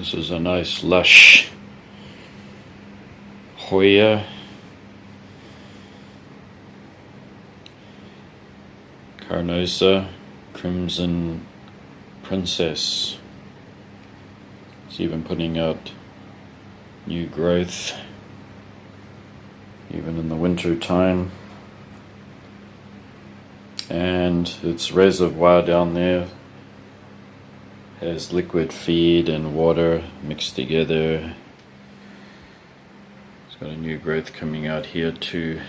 This is a nice lush Hoya. Carnosa Crimson Princess. It's even putting out new growth even in the winter time. And its reservoir down there has liquid feed and water mixed together. It's got a new growth coming out here too.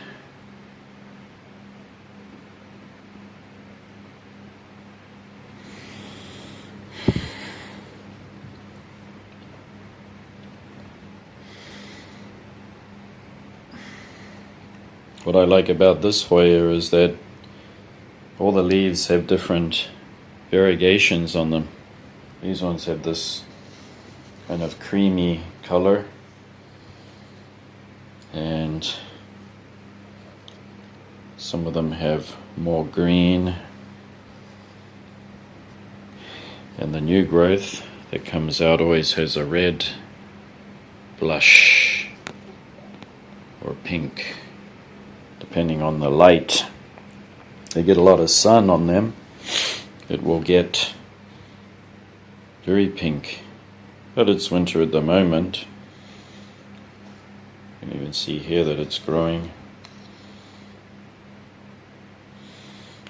What I like about this Hoya is that all the leaves have different variegations on them. These ones have this kind of creamy color, and some of them have more green, and the new growth that comes out always has a red blush or pink, depending on the light. They get a lot of sun on them, it will get very pink, but it's winter at the moment. You can even see here that it's growing.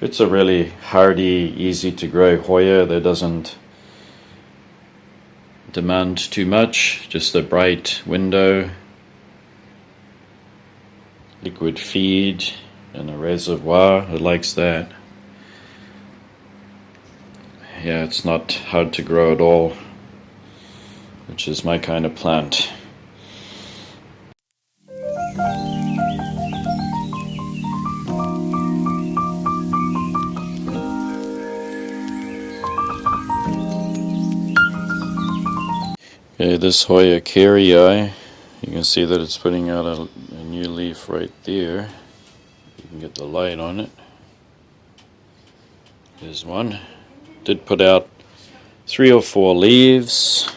It's a really hardy, easy to grow Hoya that doesn't demand too much, just a bright window, liquid feed, and a reservoir. It likes that. Yeah, it's not hard to grow at all, which is my kind of plant. Okay, this Hoya carrii, you can see that it's putting out a new leaf right there. You can get the light on it. There's one. Did put out 3 or 4 leaves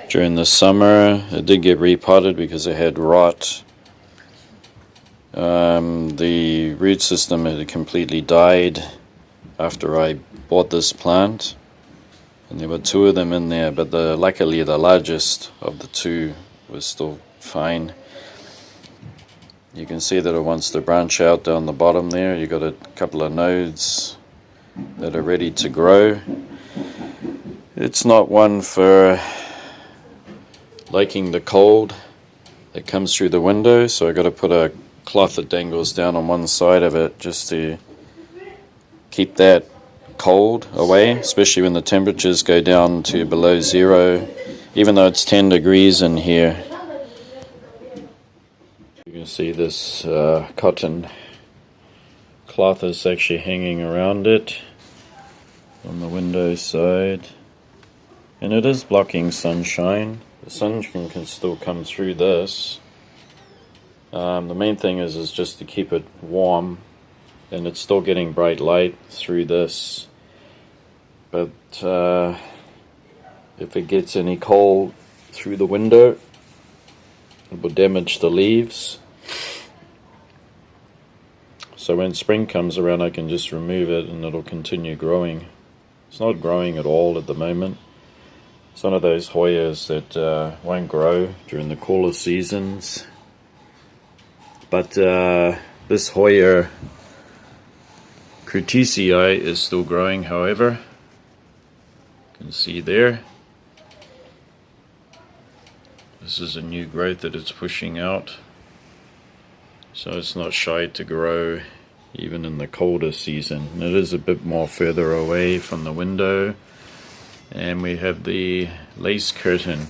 during the summer. It did get repotted because it had rot. The root system had completely died after I bought this plant, and there were 2 of them in there, but luckily the largest of the 2 was still fine. You can see that it wants to branch out down the bottom there. You've got a couple of nodes that are ready to grow. It's not one for liking the cold that comes through the window, so I got to put a cloth that dangles down on one side of it just to keep that cold away, especially when the temperatures go down to below 0, even though it's 10 degrees in here. You can see this cotton cloth is actually hanging around it on the window side, and it is blocking sunshine. The sun can still come through this. The main thing is just to keep it warm, and it's still getting bright light through this, but if it gets any cold through the window, it will damage the leaves. So when spring comes around, I can just remove it and it'll continue growing. It's not growing at all at the moment. It's one of those Hoyas that won't grow during the cooler seasons. But this Hoya Haworthia is still growing, however. You can see there. This is a new growth that it's pushing out. So it's not shy to grow even in the colder season. And it is a bit more further away from the window. And we have the lace curtain,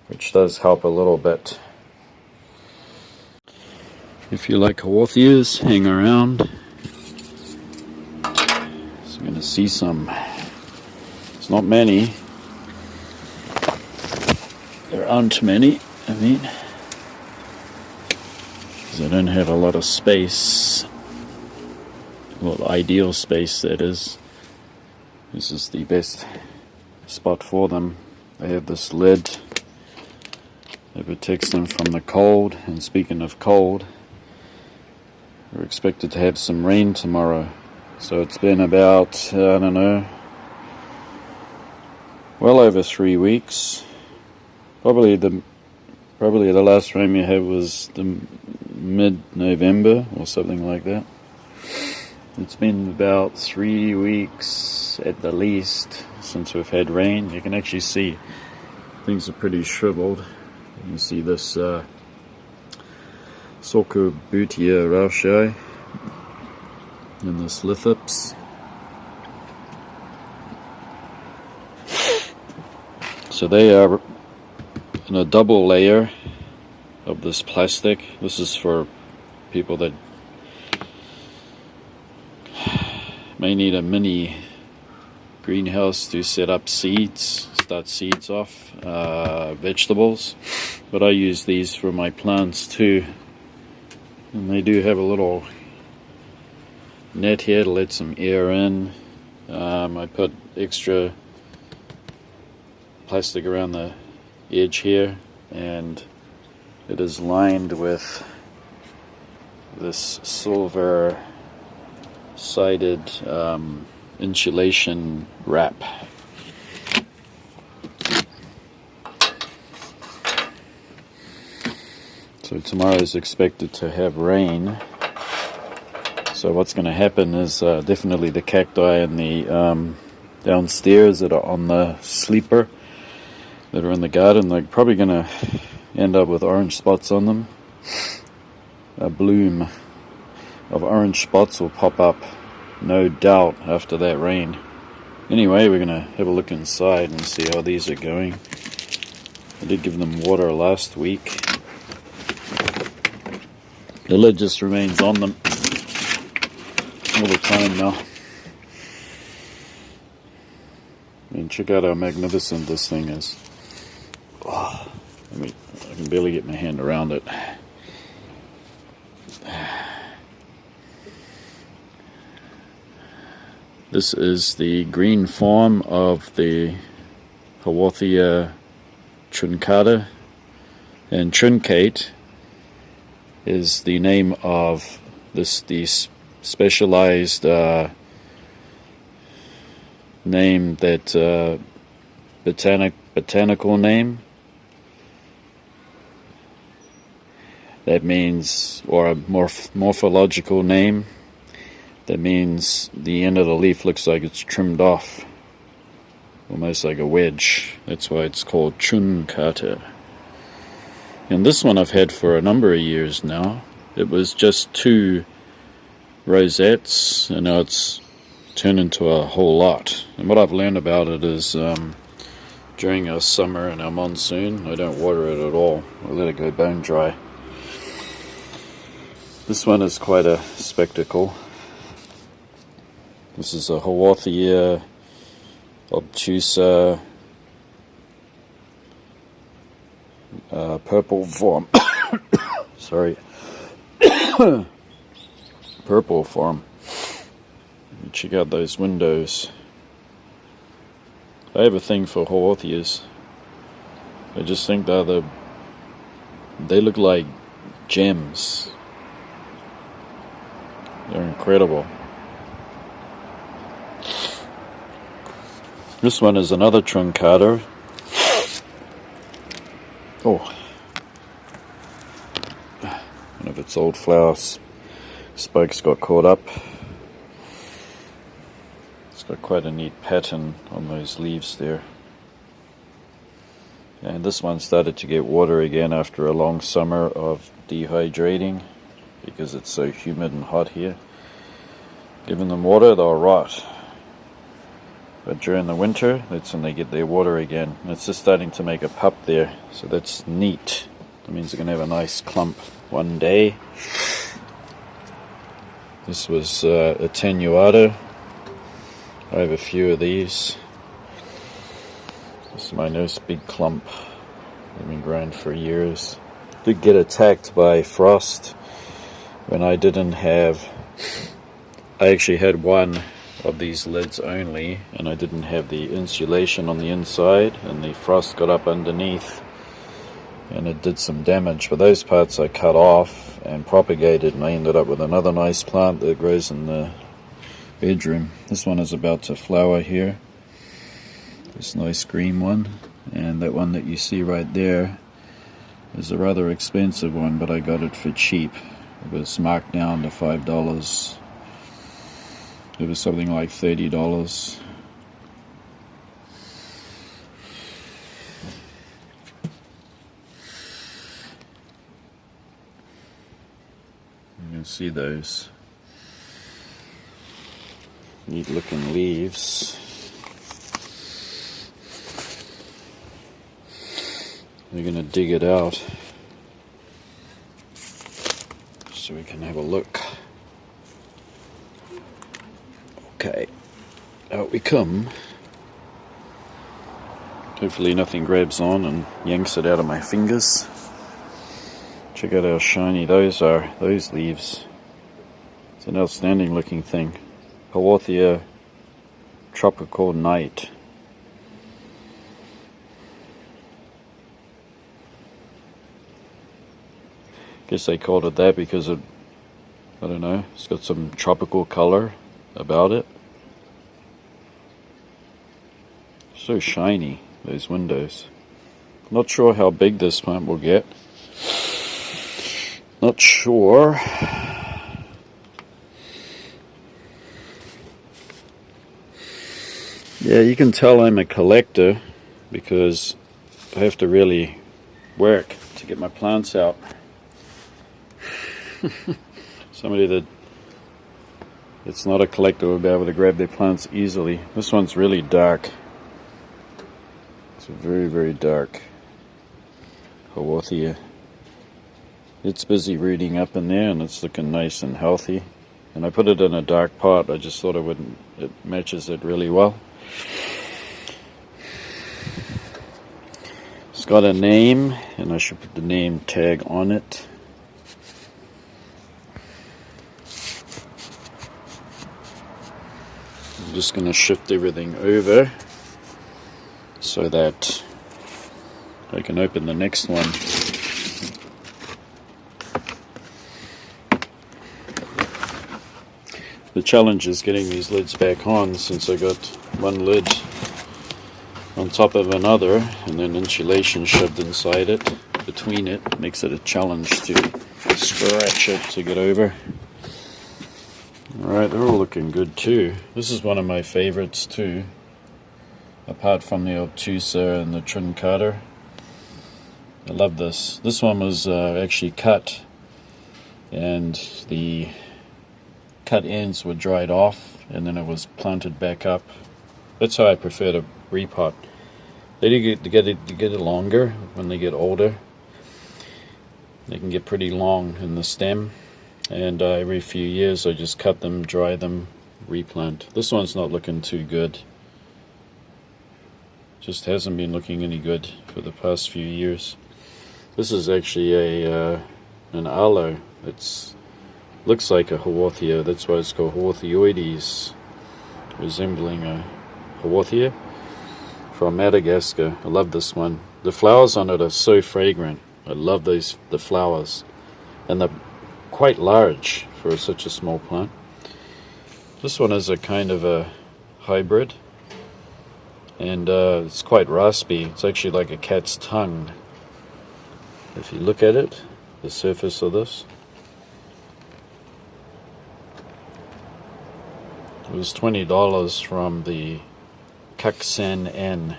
which does help a little bit. If you like Haworthias, hang around. So I'm going to see some. It's not many. There aren't many, I mean. I don't have a lot of space, well, ideal space that is. This is the best spot for them. They have this lid that protects them from the cold. And speaking of cold, we're expected to have some rain tomorrow. So it's been about, I don't know, well over 3 weeks. Probably the last rain we had was the mid-November or something like that. It's been about 3 weeks at the least since we've had rain. You can actually see things are pretty shriveled. You can see this Haworthia rauschei and this lithops. So they are in a double layer of this plastic. This is for people that may need a mini greenhouse to set up seeds, start seeds off, vegetables. But I use these for my plants too. And they do have a little net here to let some air in. I put extra plastic around the edge here, and it is lined with this silver sided insulation wrap. So tomorrow is expected to have rain. So what's going to happen is definitely the cacti and the downstairs that are on the sleeper that are in the garden, they're probably going to end up with orange spots on them. A bloom of orange spots will pop up, no doubt, after that rain. Anyway, we're going to have a look inside and see how these are going. I did give them water last week. The lid just remains on them all the time now. I mean, check out how magnificent this thing is. Oh, I can barely get my hand around it. This is the green form of the Haworthia truncata, and truncate is the name of the specialized name that botanical name that means, or a morphological name that means the end of the leaf looks like it's trimmed off, almost like a wedge. That's why it's called truncata. And this one I've had for a number of years now. It was just 2 rosettes, and now it's turned into a whole lot. And what I've learned about it is during our summer and our monsoon, I don't water it at all. I let it go bone dry. This one is quite a spectacle. This is a Haworthia obtusa purple form. Sorry. Purple form. Check out those windows. I have a thing for Haworthias. I just think they look like gems. They're incredible. This one is another truncata. Oh, one of its old flower spikes got caught up. It's got quite a neat pattern on those leaves there. And this one started to get water again after a long summer of dehydrating because it's so humid and hot here. Giving them water, they'll rot. But during the winter, that's when they get their water again. And it's just starting to make a pup there, so that's neat. That means they're going to have a nice clump one day. This was attenuata. I have a few of these. This is my nice big clump. They've been growing for years. Did get attacked by frost when I didn't have... I actually had one of these lids only, and I didn't have the insulation on the inside, and the frost got up underneath and it did some damage. But those parts I cut off and propagated, and I ended up with another nice plant that grows in the bedroom. This one is about to flower here, this nice green one, and that one that you see right there is a rather expensive one, but I got it for cheap. It was marked down to $5. It was something like $30. You can see those neat looking leaves. We're going to dig it out so we can have a look. Okay, out we come. Hopefully nothing grabs on and yanks it out of my fingers. Check out how shiny those are, those leaves. It's an outstanding looking thing. Haworthia tropical night. Guess they called it that because it, I don't know, it's got some tropical color about it. So shiny, those windows. Not sure how big this plant will get. Not sure. Yeah, you can tell I'm a collector because I have to really work to get my plants out. Somebody that's not a collector will be able to grab their plants easily. This one's really dark. It's a very, very dark Haworthia. It's busy rooting up in there and it's looking nice and healthy. And I put it in a dark pot. I just thought it matches it really well. It's got a name, and I should put the name tag on it. I'm just going to shift everything over so that I can open the next one. The challenge is getting these lids back on, since I got one lid on top of another and then insulation shoved inside it, between it. Makes it a challenge to scratch it to get over. Alright, they're all looking good too. This is one of my favorites too, apart from the Obtusa and the Trincata. I love this. This one was actually cut, and the cut ends were dried off and then it was planted back up. That's how I prefer to repot. They get it longer when they get older. They can get pretty long in the stem, and every few years I just cut them, dry them, replant. This one's not looking too good. Just hasn't been looking any good for the past few years. This is actually an aloe. It's looks like a Haworthia. That's why it's called Haworthioides, resembling a Haworthia from Madagascar. I love this one. The flowers on it are so fragrant. I love the flowers, and they're quite large for such a small plant. This one is a kind of a hybrid, and it's quite raspy. It's actually like a cat's tongue. If you look at it, the surface of this. It was $20 from the Kaksan N.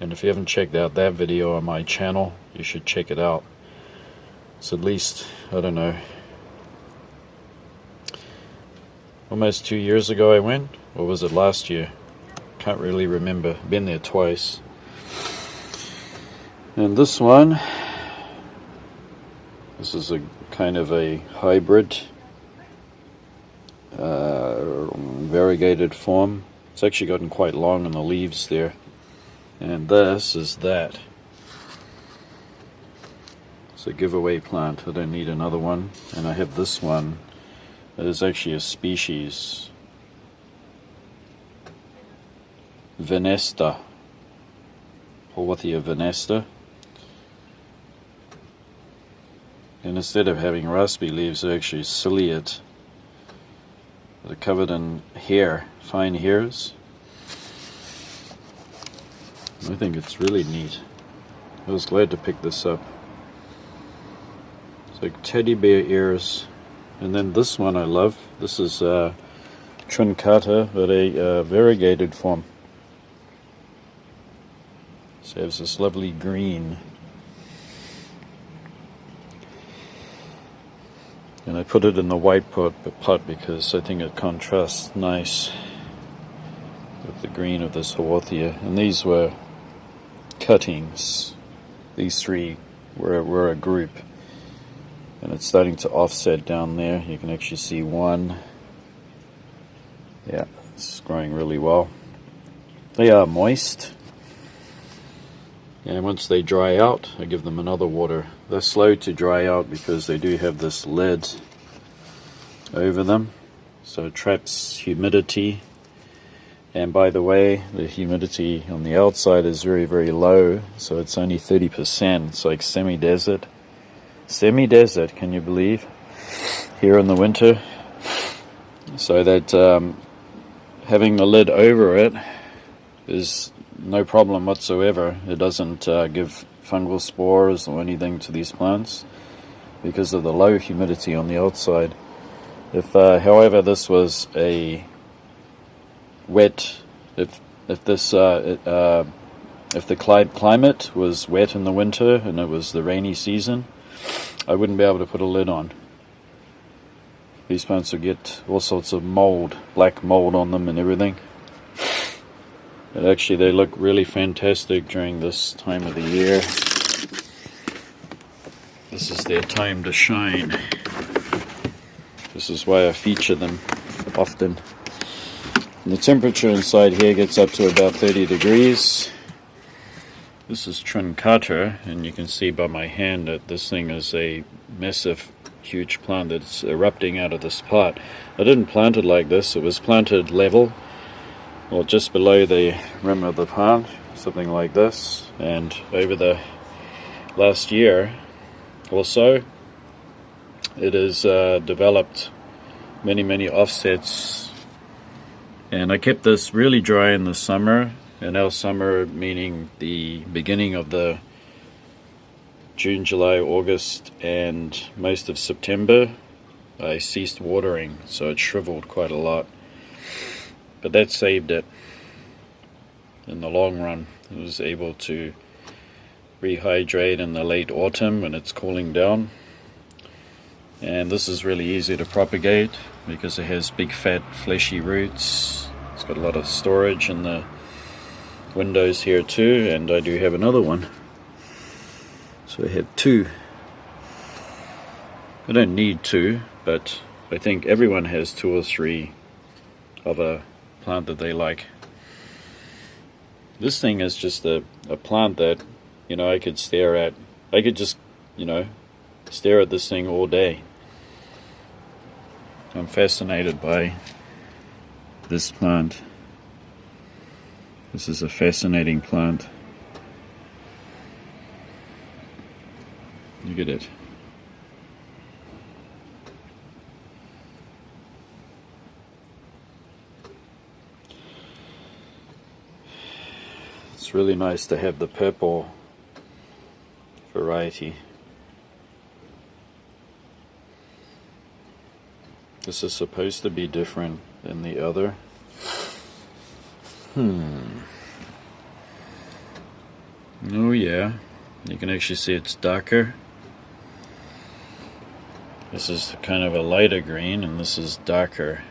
And if you haven't checked out that video on my channel, you should check it out. It's at least, I don't know, almost 2 years ago I went, or was it last year? Can't really remember. Been there twice. And this one, this is a kind of a hybrid, variegated form. It's actually gotten quite long in the leaves there. And this is that. It's a giveaway plant. I don't need another one. And I have this one that is actually a species venesta, Haworthia venesta. And instead of having raspy leaves, they're actually ciliate. They're covered in hair, fine hairs. I think it's really neat. I was glad to pick this up. It's like teddy bear ears. And then this one I love. This is truncata, but a variegated form. So it has this lovely green. And I put it in the white pot because I think it contrasts nice with the green of this Haworthia. And these were cuttings. These three were a group. And it's starting to offset down there. You can actually see one. Yeah, it's growing really well. They are moist. And once they dry out, I give them another water. They're slow to dry out because they do have this lid over them, so it traps humidity. And by the way, the humidity on the outside is very, very low, so it's only 30%. It's like semi-desert. Semi-desert, can you believe? Here in the winter. So that having the lid over it is no problem whatsoever. It doesn't give fungal spores or anything to these plants because of the low humidity on the outside. If however this was a wet, if the climate was wet in the winter and it was the rainy season, I wouldn't be able to put a lid on. These plants would get all sorts of mold, black mold on them and everything. But actually they look really fantastic during this time of the year. This is their time to shine. This is why I feature them often. And the temperature inside here gets up to about 30 degrees. This is truncata, and you can see by my hand that this thing is a massive, huge plant that's erupting out of this pot. I didn't plant it like this. It was planted level, or just below the rim of the plant, something like this. And over the last year or so, it has developed many offsets. And I kept this really dry in the summer, and our summer meaning the beginning of the June, July, August, and most of September. I ceased watering, so it shriveled quite a lot. But that saved it in the long run. It was able to rehydrate in the late autumn when it's cooling down. And this is really easy to propagate because it has big fat fleshy roots. It's got a lot of storage in the windows here too, and I do have another one. So I have two. I don't need two, but I think everyone has two or three of a plant that they like. This thing is just a plant that, you know, I could stare at. I could just, you know, stare at this thing all day. I'm fascinated by this plant. This is a fascinating plant. Look at it. It's really nice to have the purple variety. This is supposed to be different than the other. Oh yeah, you can actually see it's darker. This is kind of a lighter green, and this is darker.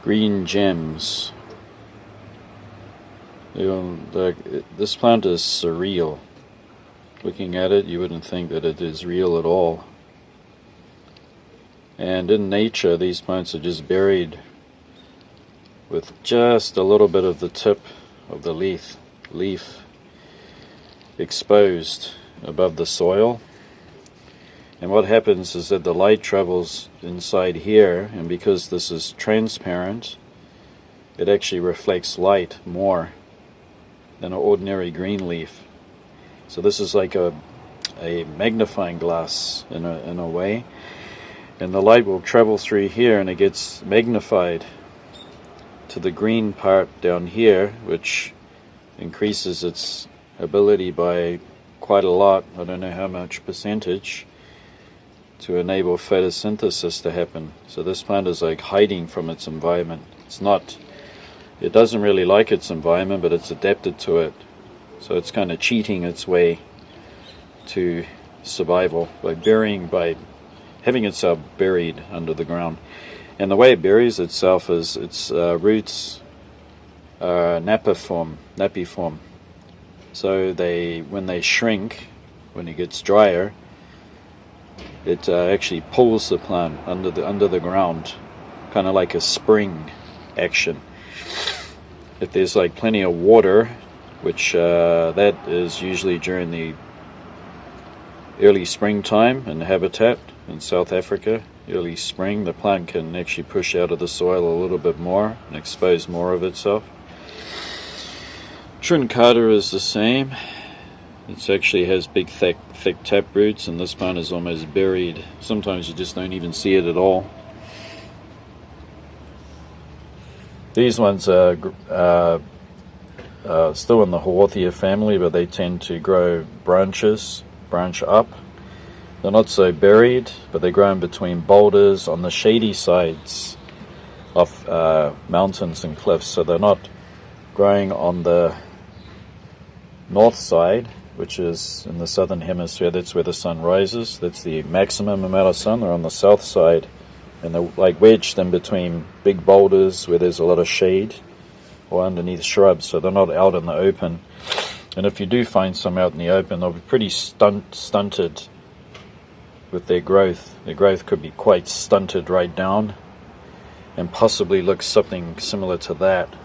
Green gems. This plant is surreal. Looking at it, you wouldn't think that it is real at all. And in nature, these plants are just buried with just a little bit of the tip of the leaf exposed. above the soil. And what happens is that the light travels inside here, and because this is transparent, it actually reflects light more than an ordinary green leaf. So this is like a magnifying glass in a way, and the light will travel through here and it gets magnified to the green part down here, which increases its ability by quite a lot, I don't know how much percentage, to enable photosynthesis to happen. So this plant is like hiding from its environment. It doesn't really like its environment, but it's adapted to it. So it's kind of cheating its way to survival by having itself buried under the ground. And the way it buries itself is its roots are nappy form. So when they shrink, when it gets drier, it actually pulls the plant under the ground, kind of like a spring action. If there's like plenty of water, which that is usually during the early springtime in habitat in South Africa, early spring, the plant can actually push out of the soil a little bit more and expose more of itself. Truncata is the same. It actually has big thick tap roots, and this plant is almost buried. Sometimes you just don't even see it at all. These ones are still in the Haworthia family, but they tend to grow branch up. They're not so buried, but they grow in between boulders on the shady sides of mountains and cliffs. So they're not growing on the north side, which is in the southern hemisphere. That's where the sun rises. That's the maximum amount of sun. They're on the south side, and they're like wedged in between big boulders where there's a lot of shade, or underneath shrubs, so they're not out in the open. And if you do find some out in the open, they'll be pretty stunted with their growth. Their growth could be quite stunted right down, and possibly look something similar to that.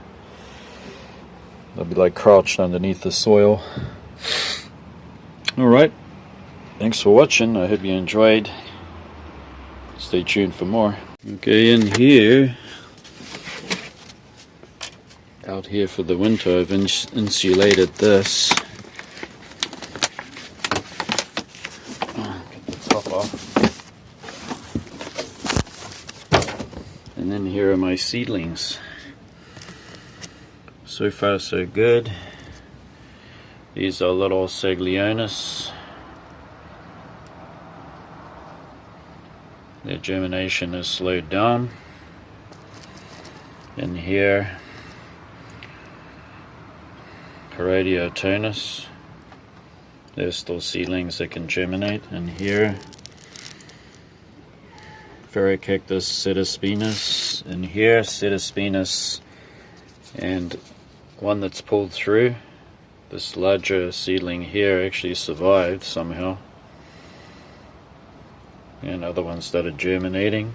They'll be like crouched underneath the soil. Alright, thanks for watching. I hope you enjoyed. Stay tuned for more. Okay, in here, out here for the winter, I've insulated this. Get the top off. And then here are my seedlings. So far so good. These are little Kingianums. Their germination is slowed down. And here, Haworthia. There's still seedlings that can germinate. And here, Haworthia setaspinus. And here, setaspinus, and one that's pulled through. This larger seedling here actually survived somehow, and other ones started germinating.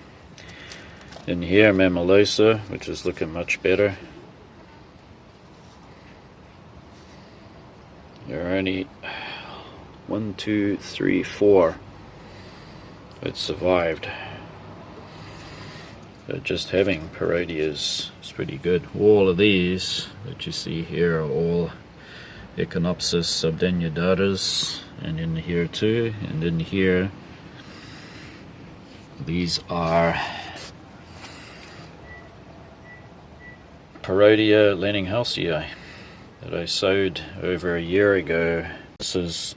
In here, Mammulosa, which is looking much better. There are only 1, 2, 3, 4 that survived. But just having Haworthias is pretty good. All of these that you see here are all Kingianums subdenudatus, and in here too, and in here these are Haworthia Haworthia that I sowed over a year ago. This is,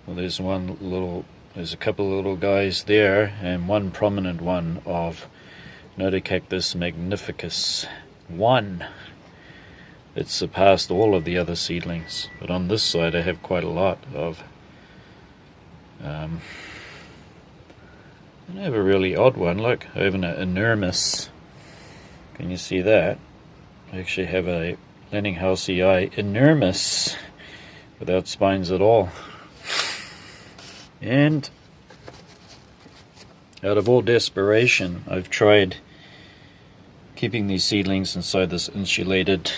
well, there's a couple of little guys there, and one prominent one of Notocactus magnificus 1. It surpassed all of the other seedlings. But on this side I have quite a lot of I have a really odd one. Look, I have an enormous. Can you see that? I actually have a Haworthia enormous without spines at all. And out of all desperation, I've tried keeping these seedlings inside this insulated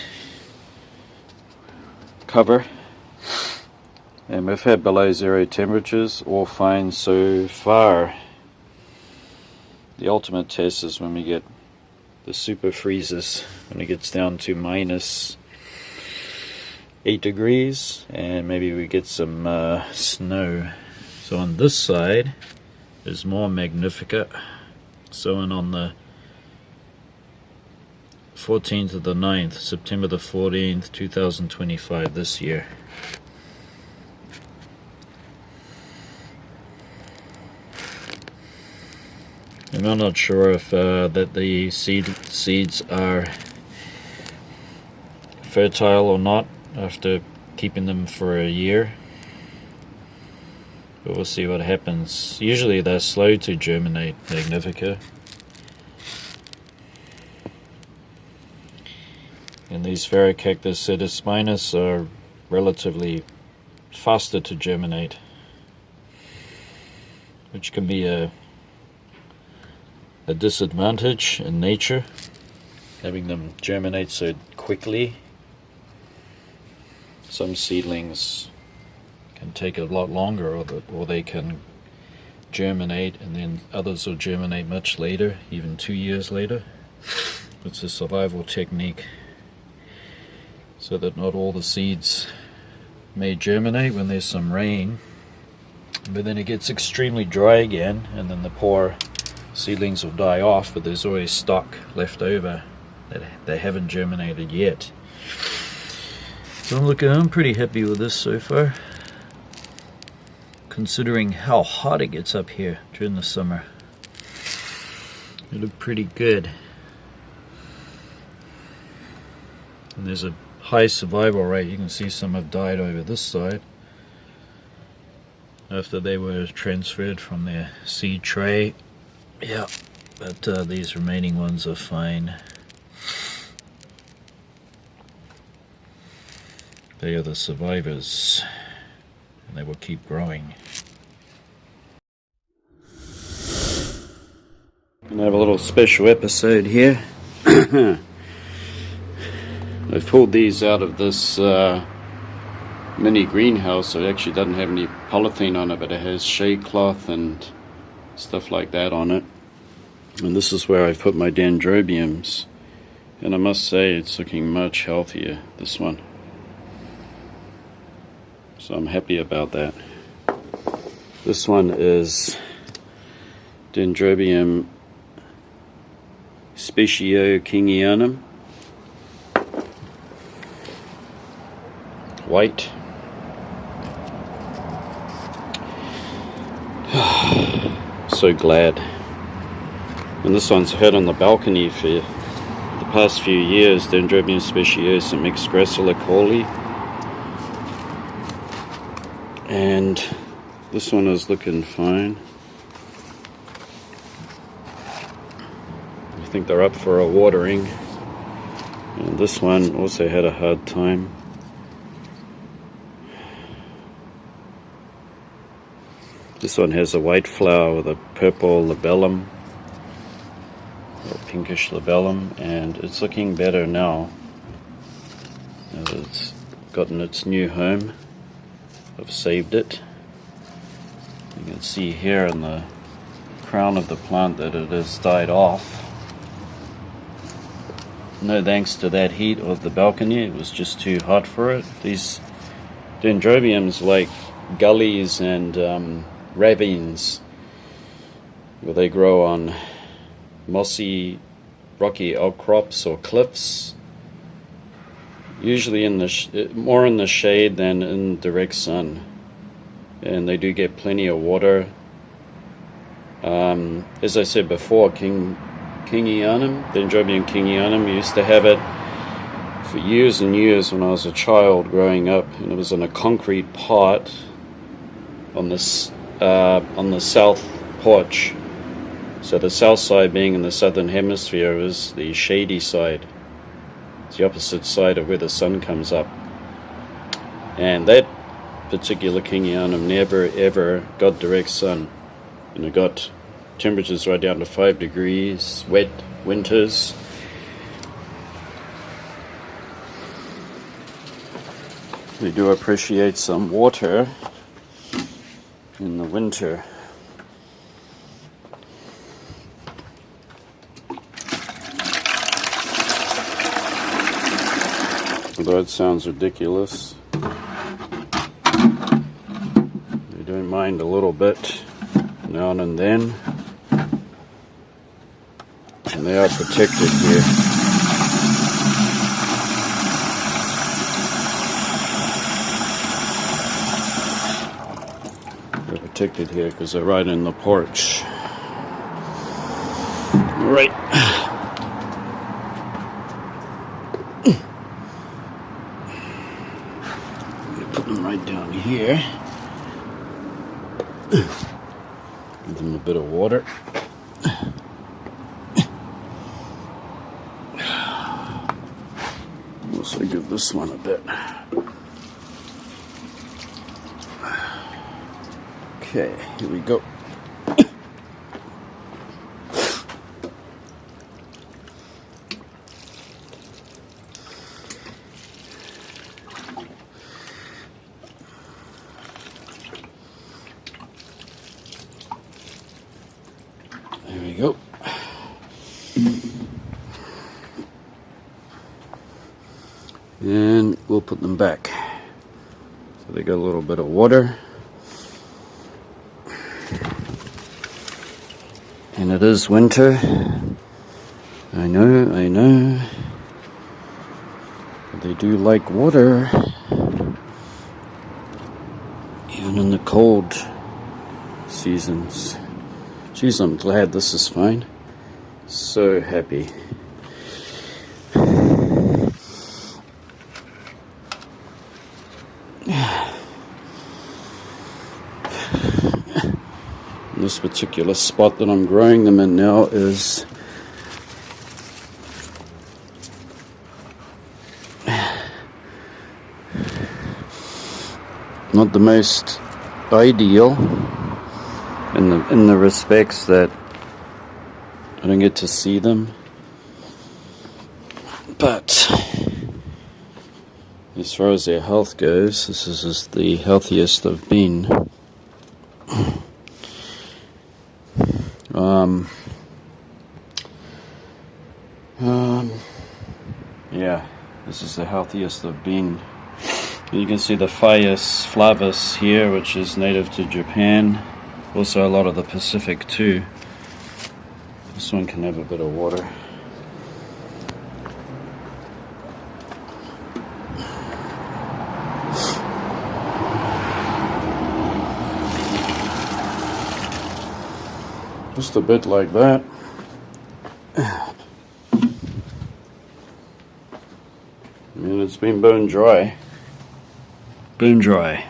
cover, And we've had below zero temperatures, all fine so far. The ultimate test is when we get the super freezes, when it gets down to minus 8 degrees, and maybe we get some snow. So on this side is more Magnifica, sowing on the 14th of the 9th, September the 14th, 2025 this year. And I'm not sure if that the seeds are fertile or not after keeping them for a year, but we'll see what happens. Usually they're slow to germinate, Magnifica, and these Phaerocactus sedispinus are relatively faster to germinate, which can be a disadvantage in nature, having them germinate so quickly. Some seedlings can take a lot longer, or they can germinate, and then others will germinate much later, even 2 years later. It's a survival technique so that not all the seeds may germinate when there's some rain, but then it gets extremely dry again, and then the poor seedlings will die off, but there's always stock left over that they haven't germinated yet. So I'm pretty happy with this so far, considering how hot it gets up here during the summer. It looked pretty good. And there's a high survival rate. You can see some have died over this side after they were transferred from their seed tray. Yeah, but these remaining ones are fine. They are the survivors, and they will keep growing. And I have a little special episode here. I've pulled these out of this mini greenhouse, so it actually doesn't have any polythene on it, but it has shade cloth and stuff like that on it. And this is where I've put my dendrobiums, and I must say it's looking much healthier, this one. So I'm happy about that. This one is Dendrobium Specio Kingianum, white. So glad. And this one's had on the balcony for the past few years, Dendrobium speciosum excrescilla. And this one is looking fine. I think they're up for a watering. And this one also had a hard time. This one has a white flower with a purple labellum, or pinkish labellum, and it's looking better now as it's gotten its new home. I've saved it. You can see here in the crown of the plant that it has died off. No thanks to that heat of the balcony, it was just too hot for it. These dendrobiums, like gullies and ravines, where they grow on mossy, rocky outcrops or cliffs, usually in the more in the shade than in direct sun, and they do get plenty of water. As I said before, Kingianum, Dendrobium Kingianum, used to have it for years and years when I was a child growing up, and it was in a concrete pot on the south porch. So the south side, being in the southern hemisphere, is the shady side. It's the opposite side of where the sun comes up. And that particular Kingianum never ever got direct sun. And it got temperatures right down to 5 degrees, wet winters. They do appreciate some water in the winter. Although it sounds ridiculous, they don't mind a little bit now and then, and they are protected here. They're protected here because they're right in the porch. Right. Put them right down here. Give them a bit of water. Also give this one a bit. Okay, here we go. There we go. And we'll put them back. So they got a little bit of water. And it is winter. I know. But they do like water. Even in the cold seasons. Geez, I'm glad this is fine. So happy. This particular spot that I'm growing them in now is not the most ideal in the respects that I don't get to see them, but as far as their health goes, this is the healthiest I've been. Yeah, this is the healthiest I've been. And you can see the Haworthias flavus here, which is native to Japan. Also a lot of the Pacific too. This one can have a bit of water. Just a bit like that. And it's been bone dry. Bone dry.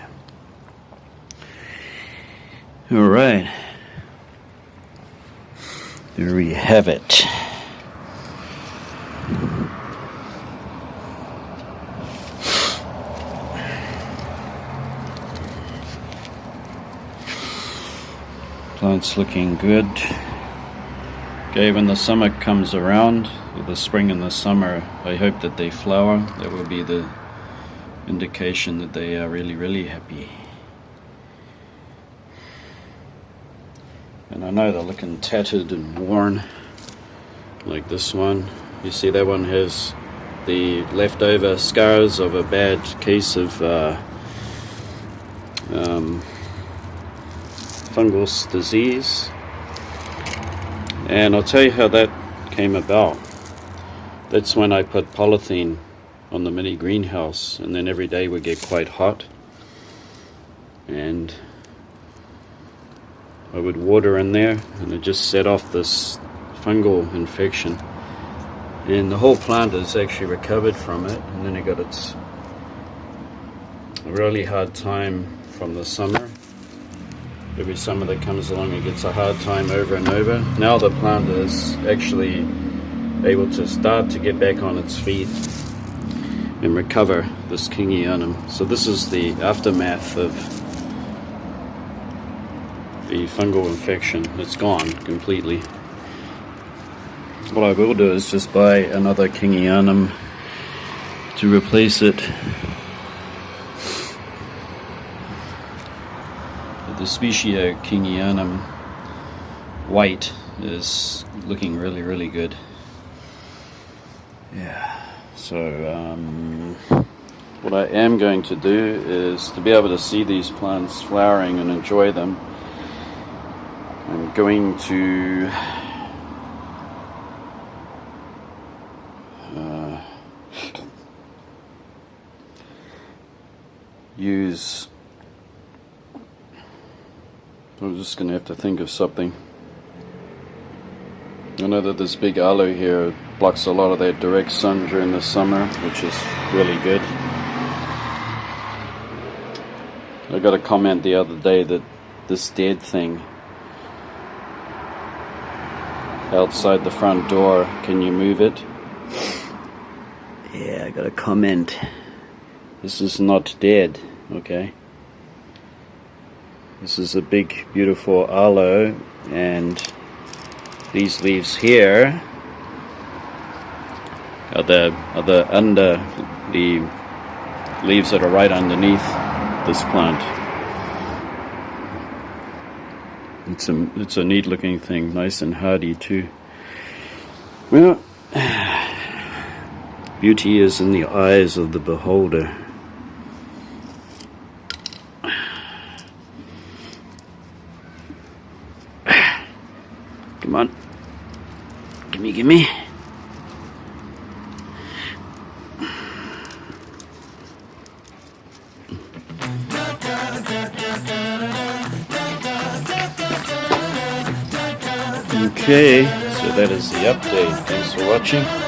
Alright. There we have it. Plants looking good. Okay, when the summer comes around, the spring and the summer, I hope that they flower. That will be the indication that they are really, really happy. And I know they're looking tattered and worn, like this one. You see that one has the leftover scars of a bad case of fungal disease. And I'll tell you how that came about. That's when I put polythene on the mini greenhouse, and then every day would get quite hot, and I would water in there, and it just set off this fungal infection, and the whole plant has actually recovered from it. And then it got its really hard time from the summer. Every summer that comes along, it gets a hard time over and over. Now the plant is actually able to start to get back on its feet and recover this Kingianum. So this is the aftermath of the fungal infection. It's gone completely. What I will do is just buy another Kingianum to replace it. the species Kingianum white is looking really, really good. Yeah, so what I am going to do is, to be able to see these plants flowering and enjoy them, I'm going to I'm just going to have to think of something. I know that this big aloe here blocks a lot of that direct sun during the summer, which is really good. I got a comment the other day that this dead thing outside the front door, can you move it? Yeah, I got a comment. This is not dead, okay? This is a big, beautiful aloe, and these leaves here are the leaves that are right underneath this plant. It's a neat looking thing, nice and hardy too. Well, beauty is in the eyes of the beholder. Come on. Gimme. Okay, so that is the update. Thanks for watching.